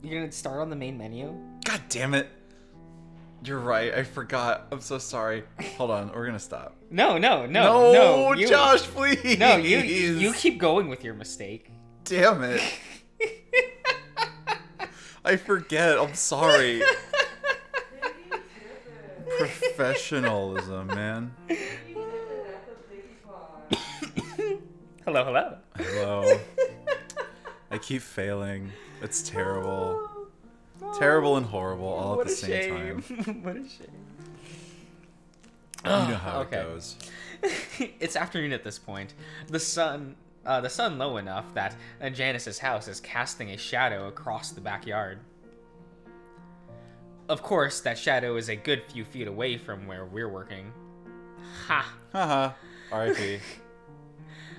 You're gonna start on the main menu? God damn it. You're right. I forgot. I'm so sorry. Hold on. We're gonna stop. No, You, Josh, please. No, you keep going with your mistake. Damn it. I forget. I'm sorry. Professionalism, man. Hello. Hello. I keep failing. It's terrible. Terrible and horrible all at the same time. What a shame. You know how it goes. It's afternoon at this point. The sun low enough that Janice's house is casting a shadow across the backyard. Of course, that shadow is a good few feet away from where we're working. Ha! Haha. R.I.P.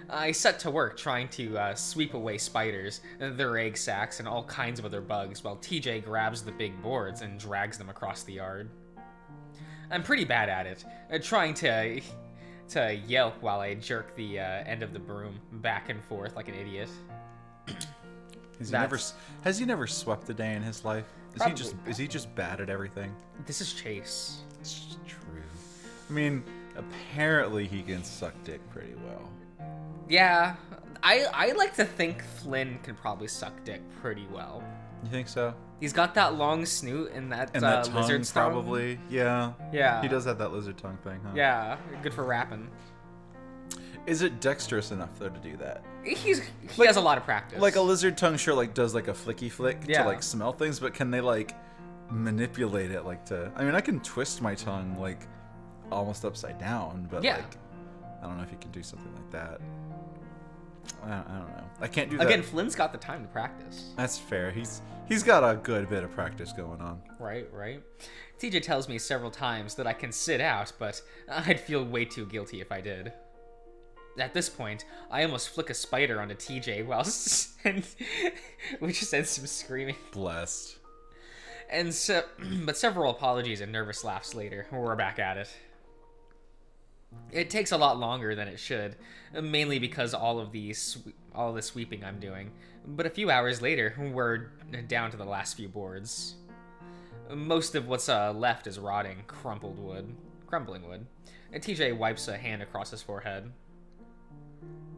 I set to work trying to sweep away spiders, their egg sacs, and all kinds of other bugs, while TJ grabs the big boards and drags them across the yard. I'm pretty bad at it, trying to yelp while I jerk the end of the broom back and forth like an idiot. Has he never swept a day in his life? Is he just bad at everything? This is Chase. It's true. I mean, apparently he can suck dick pretty well. Yeah, I like to think Flynn can probably suck dick pretty well. You think so? He's got that long snoot and that tongue, lizard tongue. probably. Yeah. Yeah. He does have that lizard tongue thing, huh? Yeah, good for rapping. Is it dexterous enough though to do that? He has a lot of practice. Like a lizard tongue sure like does like a flicky flick Yeah. to like smell things, but can they like manipulate it like to I mean I can twist my tongue like almost upside down, but Yeah. like I don't know if you can do something like that. I don't know. I can't do that. Again, Flynn's got the time to practice. That's fair. He's got a good bit of practice going on. Right. TJ tells me several times that I can sit out, but I'd feel way too guilty if I did. At this point, I almost flick a spider onto TJ which sends him screaming. Blessed. But several apologies and nervous laughs later, we're back at it. It takes a lot longer than it should, mainly because all the sweeping I'm doing. But a few hours later, we're down to the last few boards. Most of what's left is rotting, crumbling wood. And TJ wipes a hand across his forehead.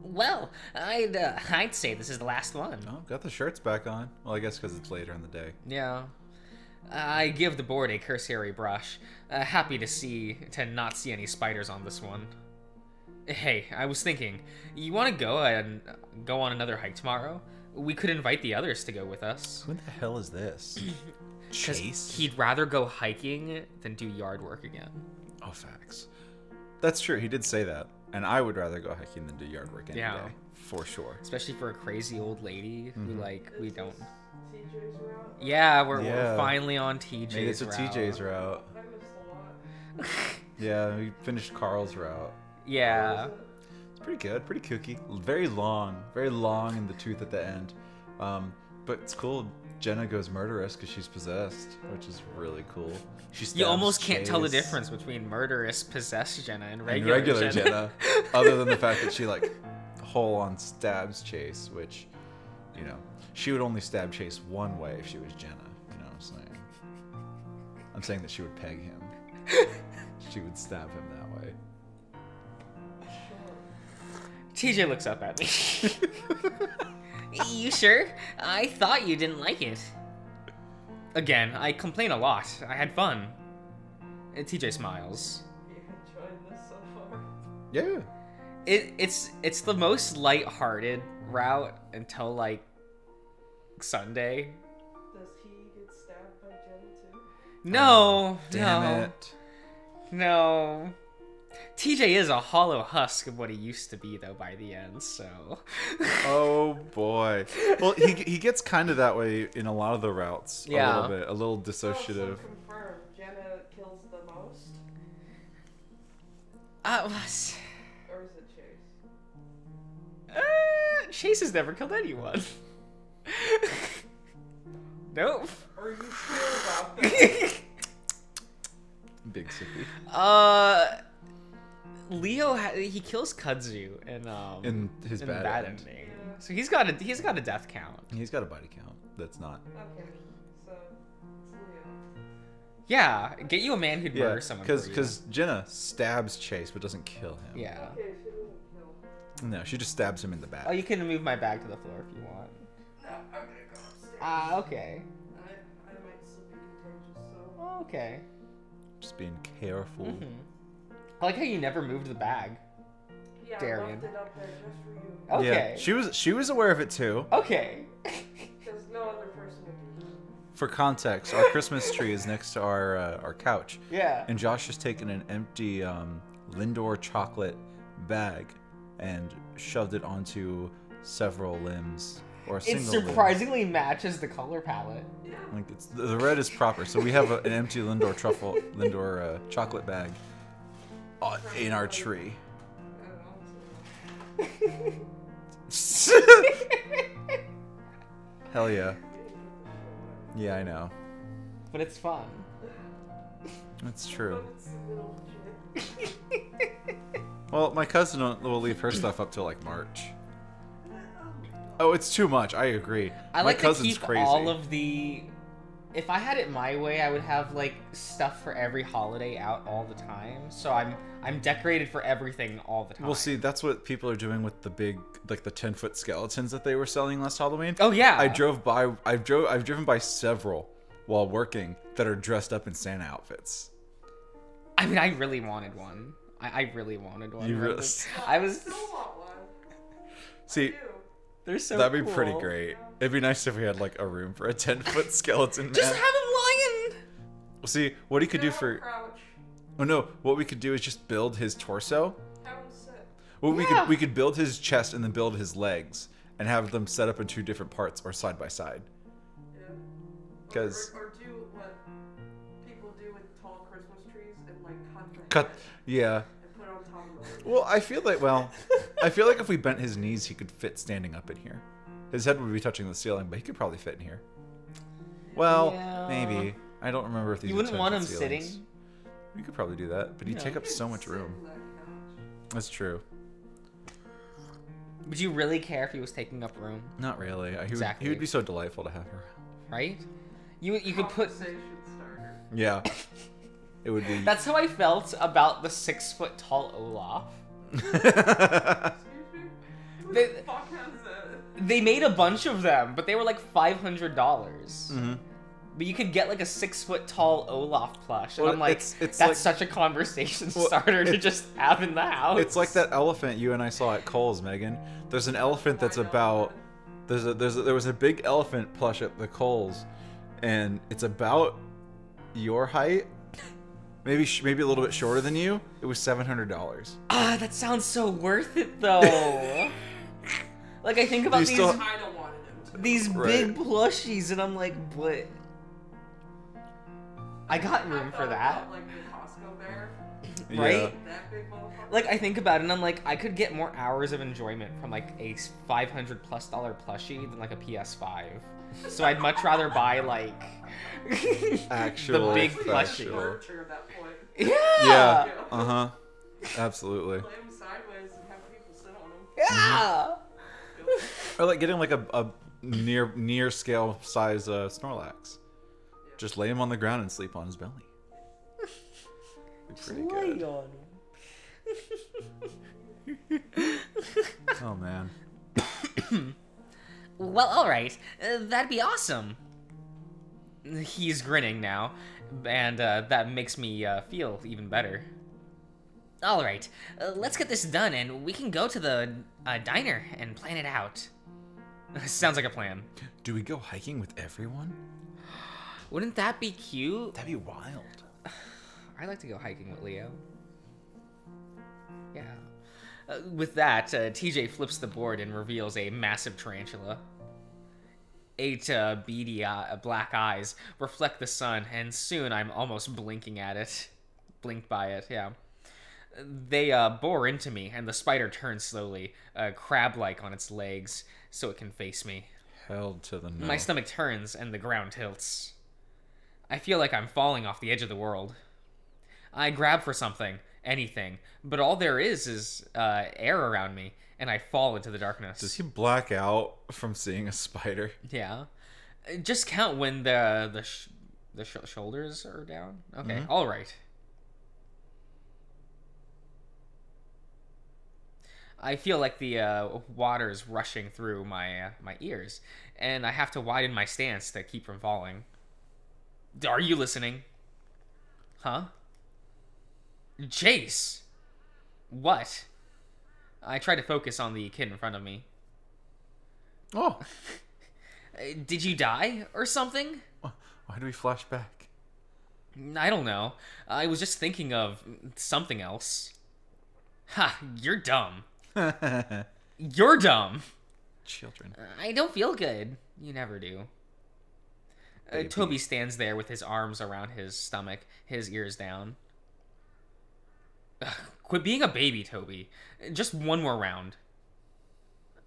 Well, I'd say this is the last one. Oh, got the shirts back on. Well, I guess because it's later in the day. Yeah. I give the board a cursory brush, happy to not see any spiders on this one. Hey, I was thinking, you want to go on another hike tomorrow? We could invite the others to go with us. Who the hell is this? Chase? He'd rather go hiking than do yard work again. Oh, facts. That's true. He did say that. And I would rather go hiking than do yard work any day. For sure. Especially for a crazy old lady who, we don't... TJ's route? Yeah, we're finally on TJ's Made it to route. TJ's route. I missed a lot. Yeah, we finished Carl's route. Yeah. It's pretty good, pretty kooky. Very long in the tooth at the end. But it's cool. Jenna goes murderous because she's possessed, which is really cool. You almost can't tell the difference between murderous, possessed Jenna and regular, Jenna. Other than the fact that she like whole-on stabs Chase, which, you know, she would only stab Chase one way if she was Jenna. You know what I'm saying? I'm saying that she would peg him. She would stab him that way. TJ looks up at me. You sure? I thought you didn't like it. Again, I complain a lot. I had fun. And TJ smiles. You enjoyed this so far? Yeah. It's the most lighthearted route until like Sunday. Does he get stabbed by Jen too? No, Damn it. No. TJ is a hollow husk of what he used to be, though, by the end, so... Oh, boy. Well, he gets kind of that way in a lot of the routes. Yeah. A little bit. A little dissociative. So confirm, Jenna kills the most? Or is it Chase? Chase has never killed anyone. Nope. Are you sure about that? Big sippy. Leo he kills Kudzu In his bad ending. Yeah. So he's got a death count. He's got a body count. That's not. Okay. Leo. Yeah, get you a man who'd Yeah, murder someone for you. because Jenna stabs Chase but doesn't kill him. Yeah. Okay, she doesn't kill. No, she just stabs him in the back. Oh, you can move my bag to the floor if you want. No, I'm gonna go upstairs. Okay. I might still be contagious, so. Oh, okay. Just being careful. Mm-hmm. I like how you never moved the bag. Yeah, Darian. I left it up there just for you. Okay. Yeah, she was aware of it too. Okay. Because no other person would do that. For context, our Christmas tree is next to our couch, Yeah. and Josh has taken an empty Lindor chocolate bag and shoved it onto several limbs or a It single limb. surprisingly matches the color palette. Like the red is proper, so we have an empty Lindor chocolate bag in our tree. Hell yeah. Yeah, I know. But it's fun. That's true. But it's a little legit. Well, my cousin will leave her stuff up till like March. Oh, it's too much. I agree. I My like to cousin's keep crazy. all of the... If I had it my way, I would have like stuff for every holiday out all the time. So I'm decorated for everything all the time. Well, see, that's what people are doing with the big, like the 10-foot skeletons that they were selling last Halloween. Oh yeah. I've driven by several while working that are dressed up in Santa outfits. I mean, I really wanted one. I really wanted one. You really- I was. Still want one. See, You. They're so. that'd be cool. pretty great. It'd be nice if we had like a room for a 10-foot skeleton man. Just have him lying. See, what he could do for... Crouch. Oh no, what we could do is just build his torso. Have him sit. Well, Yeah. we could build his chest and then build his legs and have them set up in two different parts or side by side. Yeah. 'Cause- Or do what people do with tall Christmas trees and like Cut. head Yeah. and put it on top of it. Well, I feel like if we bent his knees, he could fit standing up in here. His head would be touching the ceiling, but he could probably fit in here. Well, Yeah. maybe. I don't remember if these. You are wouldn't want him 10-foot ceilings. sitting. You could probably do that, but he'd Yeah. take up so much Sit room. in that couch. That's true. Would you really care if he was taking up room? Not really. He Exactly. would be so delightful to have her. Right? You could put. Conversation starter. Yeah. It would be. That's how I felt about the 6-foot tall Olaf. Excuse me? Who They- the fuck has that? They made a bunch of them, but they were like $500. Mhm. But you could get like a 6-foot tall Olaf plush, and Well, I'm like, it's that's like- such a conversation Well, starter to just have in the house. It's like that elephant you and I saw at Kohl's, Megan. There's an elephant that's about. There was a big elephant plush at the Kohl's, and it's about your height, maybe a little bit shorter than you. It was $700. Ah, that sounds so worth it though. Like I think about You these still- I don't wanted him to. these Right. big plushies, and I'm like, but I got room for I thought that. about, like the Costco bear. Right? That big motherfucker. Like I think about it, and I'm like, I could get more hours of enjoyment from like a $500+ plushie than like a PS5. So I'd much rather buy like Actual the big It's like plushie. furniture at that point. Yeah. Yeah. Uh huh. Absolutely. Lay him sideways and have people sit on him. Yeah. Or like getting like a near scale size Snorlax. Just lay him on the ground and sleep on his belly. Be pretty good. Oh man. Well, all right. That'd be awesome. He's grinning now, and that makes me feel even better. All right, let's get this done, and we can go to the diner and plan it out. Sounds like a plan. Do we go hiking with everyone? Wouldn't that be cute? That'd be wild. I like to go hiking with Leo. Yeah. With that, TJ flips the board and reveals a massive tarantula. 8 beady black eyes reflect the sun, and soon I'm almost blinking at it. Blinked by it, yeah. They bore into me, and the spider turns slowly, crab-like on its legs, so it can face me. Held to the no. My stomach turns, and the ground tilts. I feel like I'm falling off the edge of the world. I grab for something, anything, but all there is air around me, and I fall into the darkness. Does he black out from seeing a spider? Yeah. Just count when the shoulders are down. Okay, all right. I feel like the water's rushing through my my ears, and I have to widen my stance to keep from falling. Are you listening? Huh? Chase! What? I try to focus on the kid in front of me. Oh, Did you die or something? why do we flash back? I don't know. I was just thinking of something else. Ha, you're dumb. You're dumb. Children. I don't feel good. You never do. Baby. Toby stands there with his arms around his stomach, his ears down. Ugh, quit being a baby, Toby. Just one more round.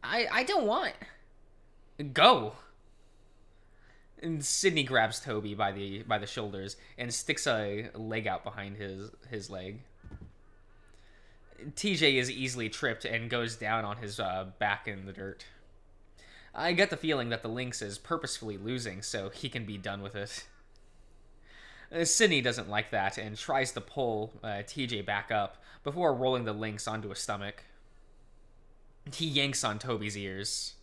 I don't want. Go. And Sydney grabs Toby by the shoulders and sticks a leg out behind his leg. TJ is easily tripped and goes down on his back in the dirt. I get the feeling that the lynx is purposefully losing so he can be done with it. Sydney doesn't like that and tries to pull TJ back up before rolling the lynx onto his stomach. He yanks on Toby's ears.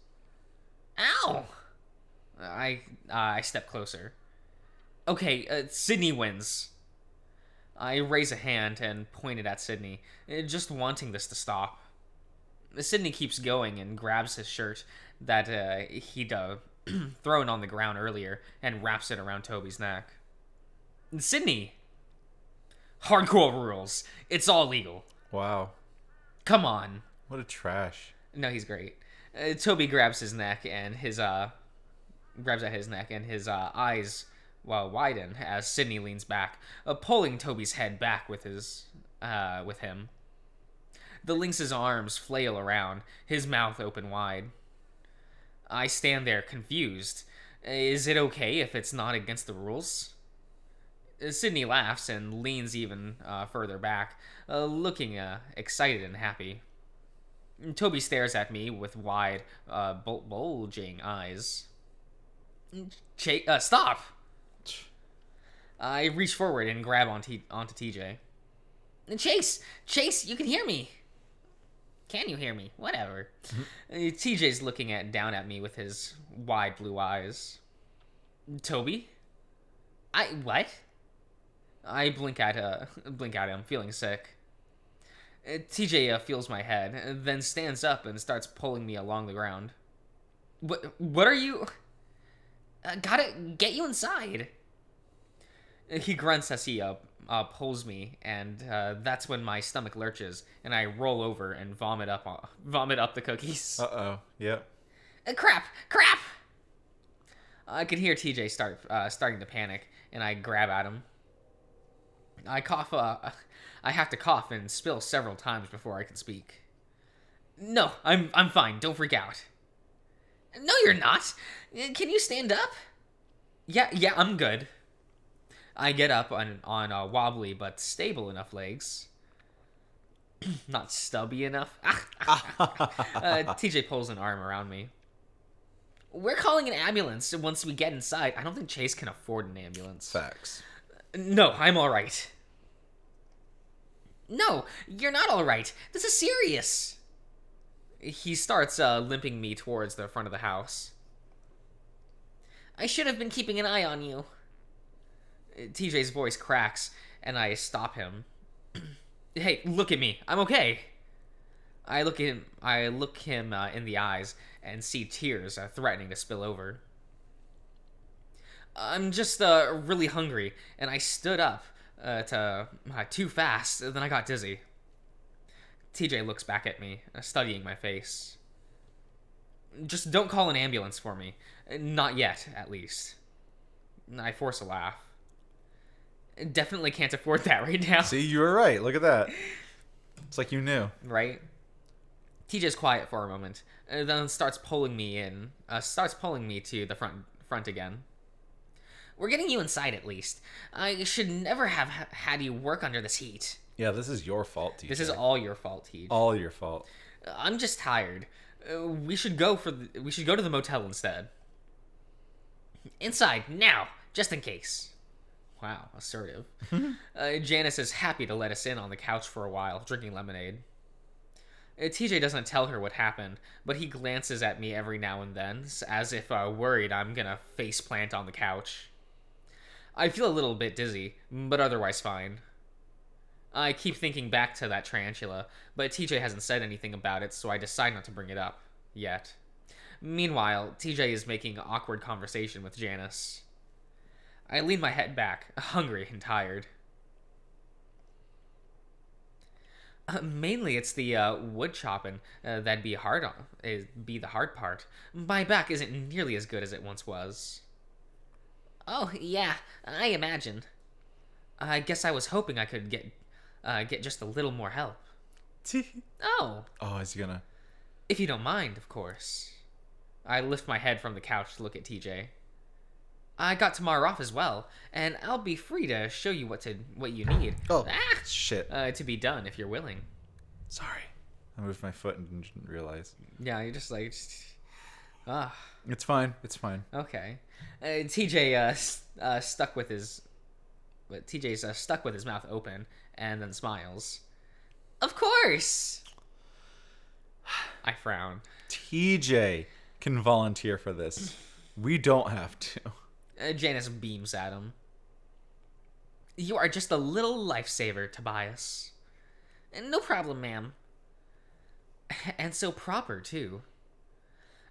Ow! I step closer. Okay, Sydney wins. I raise a hand and point it at Sydney, just wanting this to stop. Sydney keeps going and grabs his shirt that he'd thrown on the ground earlier and wraps it around Toby's neck. Sydney! Hardcore rules. It's all legal. Wow. Come on. What a trash. No, he's great. Toby grabs his neck and his grabs at his neck and his eyes widen as Sydney leans back, pulling Toby's head back with him. The lynx's arms flail around, his mouth open wide. I stand there confused. Is it okay if it's not against the rules? Sydney laughs and leans even further back, looking excited and happy. Toby stares at me with wide, bulging eyes. Stop! I reach forward and grab onto TJ. Chase, you can hear me. Can you hear me? Whatever. TJ's looking down at me with his wide blue eyes. Toby? What? I blink at him, feeling sick. TJ feels my head, then stands up and starts pulling me along the ground. What are you? Gotta get you inside. He grunts as he pulls me, and that's when my stomach lurches, and I roll over and vomit up the cookies. Uh-oh. Yep. Crap! I can hear TJ starting to panic, and I grab at him. I cough. I have to cough and spill several times before I can speak. No, I'm fine. Don't freak out. No, you're not. Can you stand up? Yeah, I'm good. I get up on wobbly but stable enough legs. Not stubby enough. TJ pulls an arm around me. We're calling an ambulance once we get inside. I don't think Chase can afford an ambulance. Facts. No, I'm all right. No, you're not all right. This is serious. He starts limping me towards the front of the house. I should have been keeping an eye on you. TJ's voice cracks, and I stop him. Hey, look at me. I'm okay. I look him in the eyes and see tears threatening to spill over. I'm just really hungry, and I stood up too fast, then I got dizzy. TJ looks back at me, studying my face. Just don't call an ambulance for me. Not yet, at least. I force a laugh. Definitely can't afford that right now. See, you were right. Look at that. It's like you knew. Right? TJ's quiet for a moment, then starts pulling me to the front again. We're getting you inside at least. I should never have had you work under this heat. Yeah, this is your fault, TJ. This is all your fault, TJ. All your fault. I'm just tired. We should go to the motel instead. Inside, now, just in case. Wow, assertive. Janice is happy to let us in on the couch for a while, drinking lemonade. TJ doesn't tell her what happened, but he glances at me every now and then, as if worried I'm gonna face plant on the couch. I feel a little bit dizzy, but otherwise fine. I keep thinking back to that tarantula, but TJ hasn't said anything about it, so I decide not to bring it up. Yet. Meanwhile, TJ is making awkward conversation with Janice. I lean my head back, hungry and tired. Mainly it's the wood chopping that'd be be the hard part. My back isn't nearly as good as it once was. Oh, yeah, I imagine. I guess I was hoping I could get just a little more help. Oh. Oh, is he gonna... If you don't mind, of course. I lift my head from the couch to look at TJ. I got tomorrow off as well, and I'll be free to show you what you need. Oh, shit. To be done if you're willing. Sorry. I moved my foot and didn't realize. Yeah, you're just like... It's fine. It's fine. Okay. TJ stuck with his... But TJ's stuck with his mouth open and then smiles. Of course! I frown. TJ can volunteer for this. We don't have to. Janice beams at him. You are just a little lifesaver, Tobias. No problem, ma'am. And so proper, too.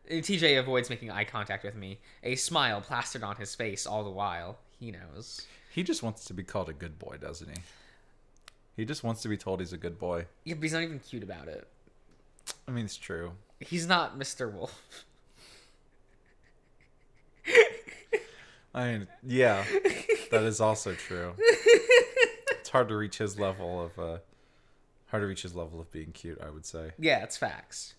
TJ avoids making eye contact with me, a smile plastered on his face all the while. He knows. He just wants to be called a good boy, doesn't he? He just wants to be told he's a good boy. Yeah, but he's not even cute about it. I mean, it's true. He's not Mr. Wolf. I mean, yeah, that is also true. It's hard to reach his level of being cute, I would say. Yeah, it's facts.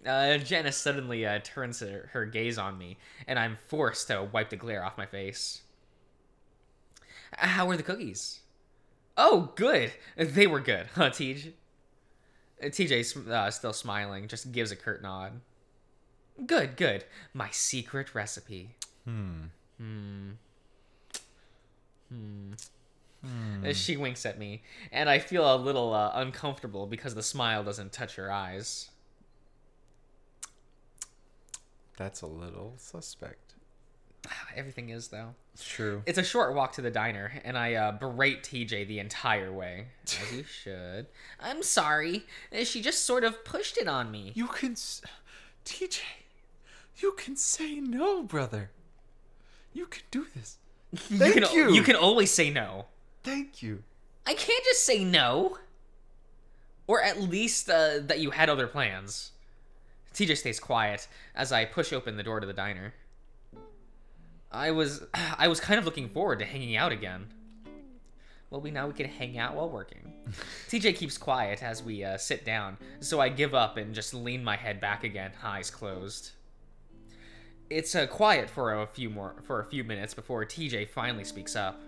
Janice suddenly turns her gaze on me, and I'm forced to wipe the glare off my face. How were the cookies? Oh, good. They were good, huh, TJ? TJ's still smiling, just gives a curt nod. Good, good. My secret recipe. She winks at me, and I feel a little uncomfortable because the smile doesn't touch her eyes. That's a little suspect. Everything is, though. It's true. It's a short walk to the diner, and I berate TJ the entire way. As you should. I'm sorry. She just sort of pushed it on me. You can... TJ, you can say no, brother. You can do this. Thank you. You can always say no. Thank you. I can't just say no. Or at least that you had other plans. TJ stays quiet as I push open the door to the diner. I was kind of looking forward to hanging out again. Well, we can hang out while working. TJ keeps quiet as we sit down, so I give up and just lean my head back again, eyes closed. It's quiet for a few minutes before TJ finally speaks up.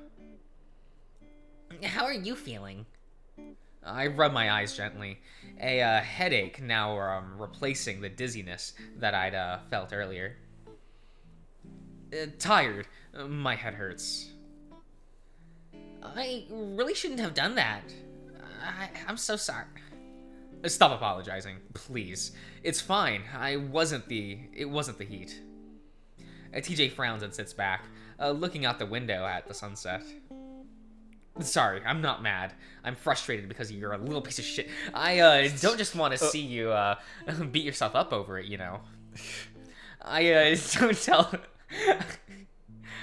How are you feeling? I rub my eyes gently, a headache now replacing the dizziness that I'd felt earlier. Tired. My head hurts. I really shouldn't have done that. I'm so sorry. Stop apologizing, please. It's fine. It wasn't the heat. TJ frowns and sits back, looking out the window at the sunset. Sorry, I'm not mad. I'm frustrated because you're a little piece of shit. I don't just want to see you beat yourself up over it, you know. I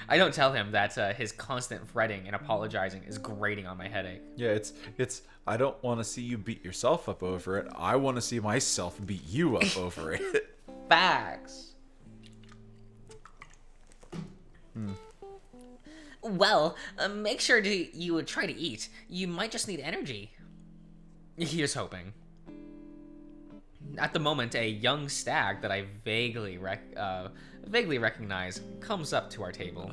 don't tell him that his constant fretting and apologizing is grating on my headache. Yeah, it's. I don't want to see you beat yourself up over it. I want to see myself beat you up over it. Facts. Well, make sure you try to eat. You might just need energy. Here's hoping. At the moment, a young stag that I vaguely recognize comes up to our table.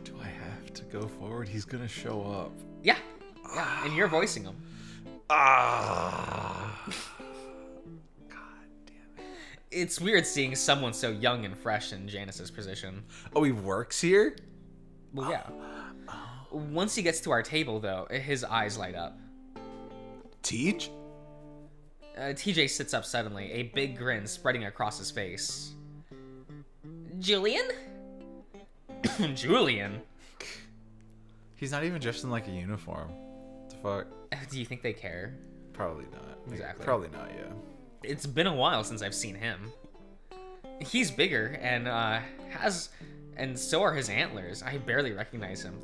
Do I have to go forward? He's gonna show up. Yeah, and you're voicing him. God damn It's weird seeing someone so young and fresh in Janice's position. Oh, he works here? Well, yeah. Once he gets to our table, though, his eyes light up. Teach? TJ sits up suddenly, a big grin spreading across his face. Julian? Julian? He's not even dressed in like a uniform. What the fuck? Do you think they care? Probably not. Exactly. Probably not, yeah. It's been a while since I've seen him. He's bigger and and so are his antlers. I barely recognize him.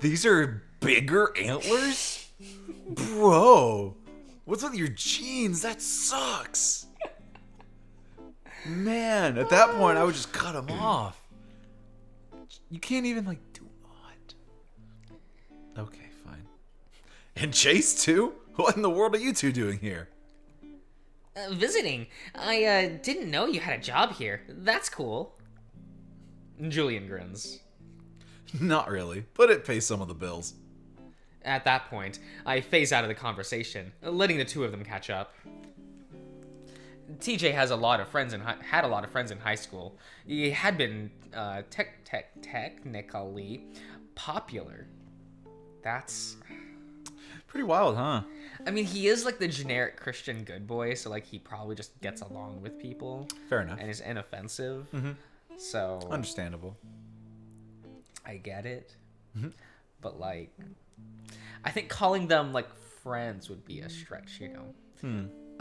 These are bigger antlers? Bro, what's with your jeans? That sucks. Man, at that point, I would just cut them off. You can't even, like, do what? Okay, fine. And Chase, too? What in the world are you two doing here? Visiting. I didn't know you had a job here. That's cool. Julian grins. Not really, but it pays some of the bills. At that point, I phase out of the conversation, letting the two of them catch up. TJ has a lot of friends had a lot of friends in high school. He had been technically popular. That's pretty wild, huh? I mean, he is like the generic Christian good boy, so like he probably just gets along with people. Fair enough. And is inoffensive. Mm-hmm. So understandable. I get it. Mm-hmm. But like, I think calling them like friends would be a stretch, you know.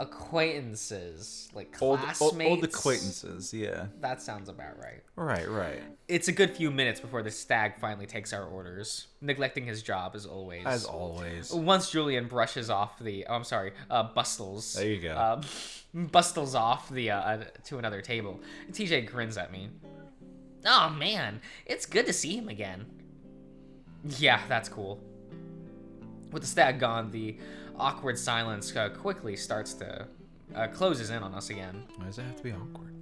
Acquaintances, like classmates. Old acquaintances, yeah. That sounds about right. Right. It's a good few minutes before the stag finally takes our orders, neglecting his job as always. As always. Once Julian brushes off bustles. There you go. Bustles off the to another table. TJ grins at me. Oh man, it's good to see him again. Yeah, that's cool. With the stag gone, the awkward silence quickly starts to closes in on us again. Why does it have to be awkward?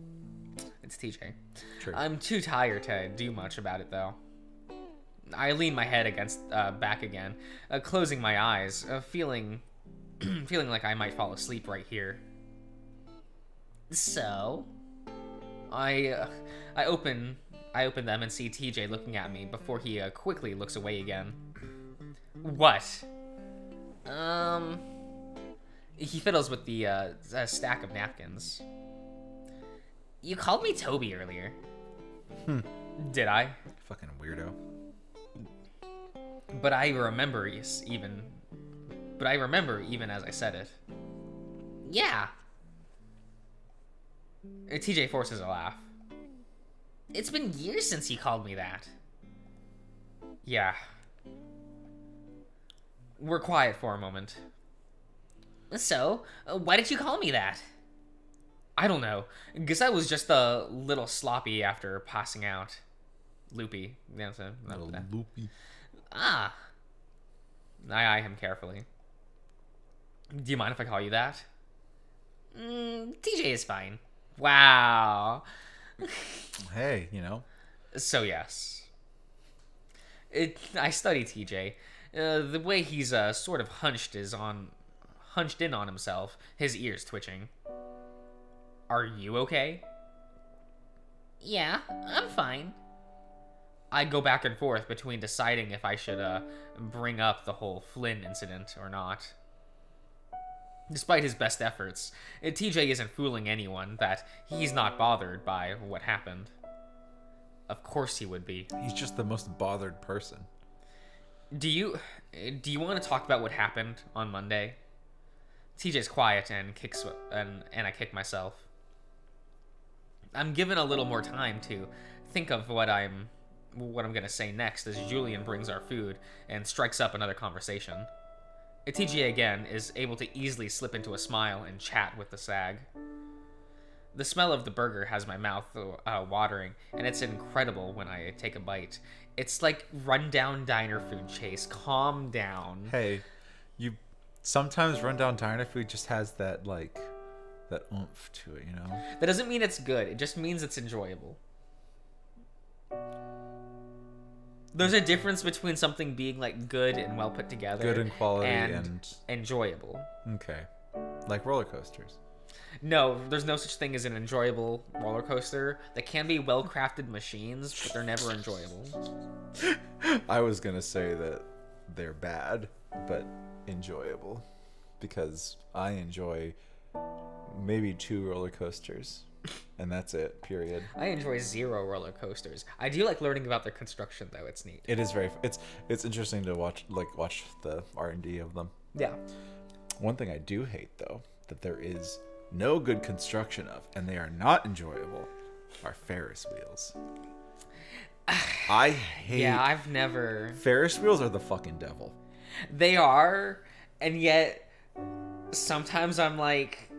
It's TJ. True. I'm too tired to do much about it, though. I lean my head against back again, closing my eyes, feeling like I might fall asleep right here. So, I open them and see TJ looking at me before he quickly looks away again. What? He fiddles with the stack of napkins. You called me Toby earlier. Did I? Fucking weirdo. But I remember even as I said it. Yeah. TJ forces a laugh. It's been years since he called me that. Yeah. We're quiet for a moment. So, why did you call me that? I don't know. Guess I was just a little sloppy after passing out. Loopy. Loopy. Ah. I eye him carefully. Do you mind if I call you that? TJ is fine. Wow. Hey, you know. So yes. I study TJ. The way he's sort of hunched in on himself, his ears twitching. Are you okay? Yeah, I'm fine. I go back and forth between deciding if I should bring up the whole Flynn incident or not. Despite his best efforts, TJ isn't fooling anyone that he's not bothered by what happened. Of course he would be. He's just the most bothered person. Do you want to talk about what happened on Monday? TJ's quiet and I kick myself. I'm given a little more time to think of what I'm gonna say next as Julian brings our food and strikes up another conversation. TJ again is able to easily slip into a smile and chat with the sag. The smell of the burger has my mouth watering, and it's incredible when I take a bite. It's like rundown diner food, Chase. Calm down. Hey, sometimes rundown diner food just has that oomph to it, you know? That doesn't mean it's good. It just means it's enjoyable. There's a difference between something being like good and well put together, good in quality and enjoyable. Okay, like roller coasters. No, there's no such thing as an enjoyable roller coaster. They can be well-crafted machines, but they're never enjoyable. I was gonna say that they're bad, but enjoyable, because I enjoy maybe 2 roller coasters, and that's it. Period. I enjoy 0 roller coasters. I do like learning about their construction, though. It's neat. It is very. It's interesting to watch the R&D of them. Yeah. One thing I do hate, though, that there is no good construction of, and they are not enjoyable, are Ferris wheels. I hate. Yeah, I've never. Ferris wheels are the fucking devil. They are, and yet sometimes I'm like,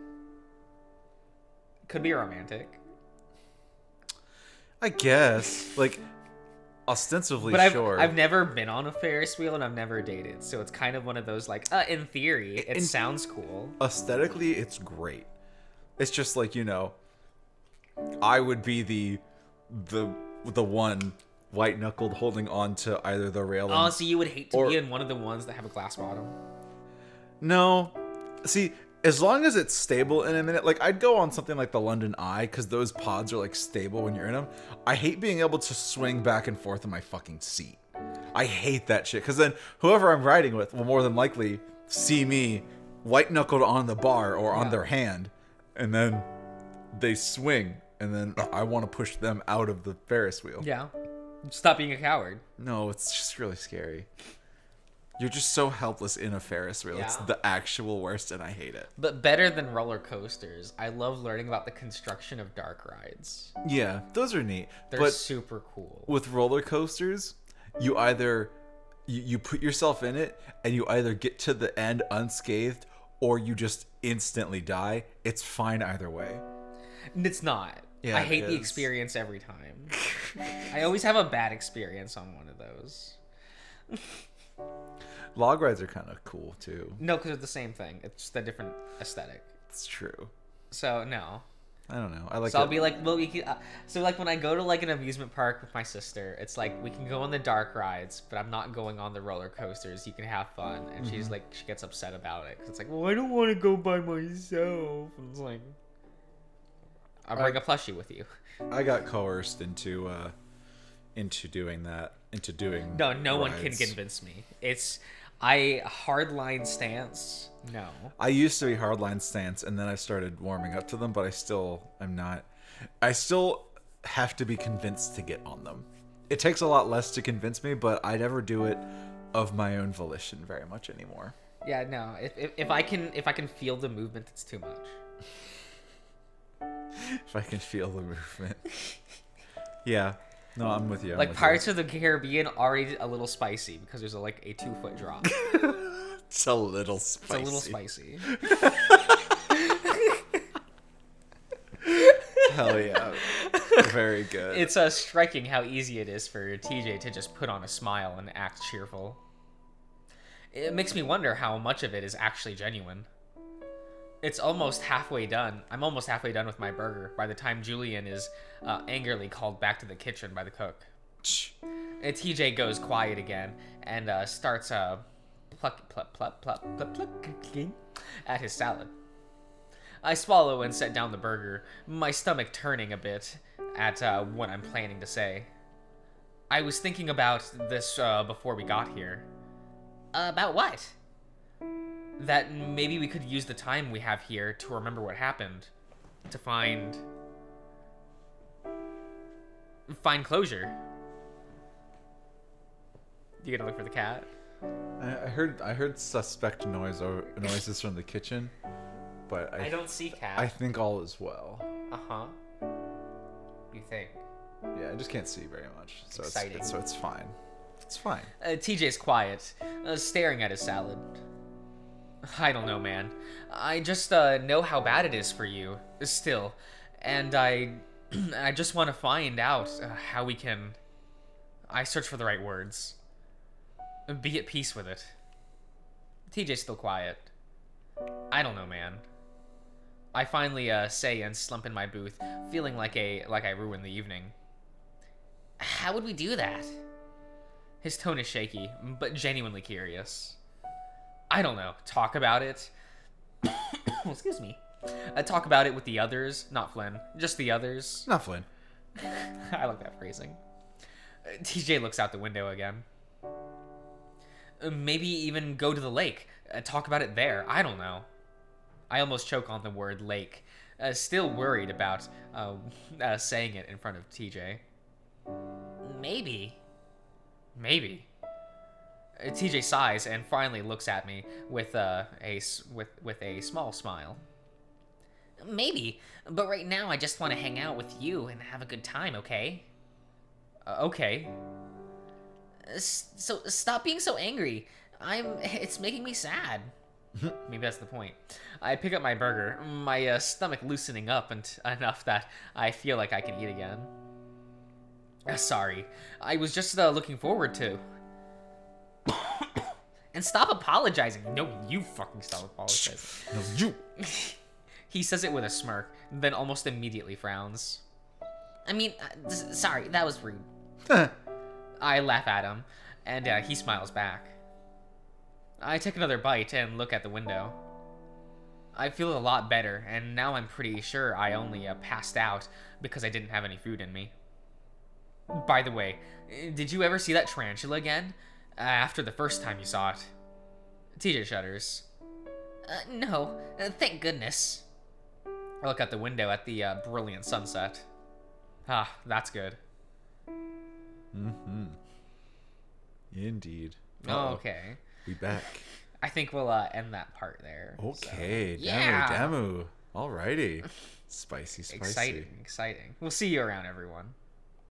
could be romantic. I guess, like, ostensibly, But sure. I've never been on a Ferris wheel and I've never dated, so it's kind of one of those like, in theory, it sounds cool. Aesthetically, it's great. It's just like, I would be the one white knuckled holding on to either the railing. Oh, so you would hate to be in one of the ones that have a glass bottom? No, see, as long as it's stable in a minute, like I'd go on something like the London Eye, because those pods are like stable when you're in them. I hate being able to swing back and forth in my fucking seat. I hate that shit, because then whoever I'm riding with will more than likely see me white knuckled on the bar or on their hand, and then they swing, and then I want to push them out of the Ferris wheel. Yeah. Stop being a coward. No, it's just really scary. You're just so helpless in a Ferris wheel. Yeah. It's the actual worst, and I hate it. But better than roller coasters, I love learning about the construction of dark rides. Yeah, those are neat. They're but super cool. with roller coasters, you either you put yourself in it and you either get to the end unscathed or you just instantly die. It's fine either way. It's not. Yeah, I hate it the is. experience every time. I always have a bad experience on one of those. Log rides are kind of cool too. No, because it's the same thing. It's just a different aesthetic. It's true. So, no. I don't know. I like. So I'll be like, well, we can. So like when I go to like an amusement park with my sister, it's like we can go on the dark rides, but I'm not going on the roller coasters. You can have fun, and she's like, she gets upset about it because it's like, well, I don't want to go by myself. And it's like, I'll bring a plushie with you. I got coerced into doing that. Into doing. No one rides. can convince me. It's hardline stance. No. I used to be hardline stance, and then I started warming up to them, but I'm not. I still have to be convinced to get on them. It takes a lot less to convince me, but I never do it of my own volition very much anymore. Yeah, no. If I can feel the movement, it's too much. If I can feel the movement. Yeah. No, I'm with you. Like Pirates of the Caribbean, already a little spicy because there's a 2-foot drop. It's a little spicy. It's a little spicy. Hell yeah. Very good. It's striking how easy it is for TJ to just put on a smile and act cheerful. It makes me wonder how much of it is actually genuine. It's almost halfway done. I'm almost halfway done with my burger by the time Julian is angrily called back to the kitchen by the cook. And TJ goes quiet again and starts plucking at his salad. I swallow and set down the burger, my stomach turning a bit at what I'm planning to say. I was thinking about this before we got here. About what? That maybe we could use the time we have here to remember what happened. To find closure. You gonna look for the cat? I heard suspect noises from the kitchen, but I don't see cat. I think all is well. Uh-huh. You think? Yeah, I just can't see very much, so Exciting. it's fine. It's fine. TJ's quiet, staring at his salad. I don't know, man. I just know how bad it is for you, still. And I just want to find out how we can... I search for the right words. Be at peace with it. TJ's still quiet. I don't know, man. I finally say and slump in my booth, feeling like I ruined the evening. How would we do that? His tone is shaky, but genuinely curious. I don't know. Talk about it? Excuse me. Talk about it with the others, not Flynn, just the others. Not Flynn. I like that phrasing. TJ looks out the window again. Maybe even go to the lake. Talk about it there. I don't know. I almost choke on the word lake. Still worried about saying it in front of TJ. Maybe. TJ sighs and finally looks at me with a small smile. Maybe, but right now I just want to hang out with you and have a good time, okay? Okay. So stop being so angry. It's making me sad. Maybe that's the point. I pick up my burger, my stomach loosening up enough that I feel like I can eat again. Sorry, I was just looking forward to. And stop apologizing. No, you fucking stop apologizing. No, you. He says it with a smirk, then almost immediately frowns. I mean, sorry, that was rude. I laugh at him, and he smiles back. I take another bite and look at the window. I feel a lot better, and now I'm pretty sure I only passed out because I didn't have any food in me. By the way, did you ever see that tarantula again? After the first time you saw it. TJ shudders. No, thank goodness. I look out the window at the brilliant sunset. Ah, that's good. Mm-hmm. Indeed. Oh, okay. We back. I think we'll end that part there. Okay, so. Yeah. Damu. Alrighty. Spicy. Exciting. We'll see you around, everyone.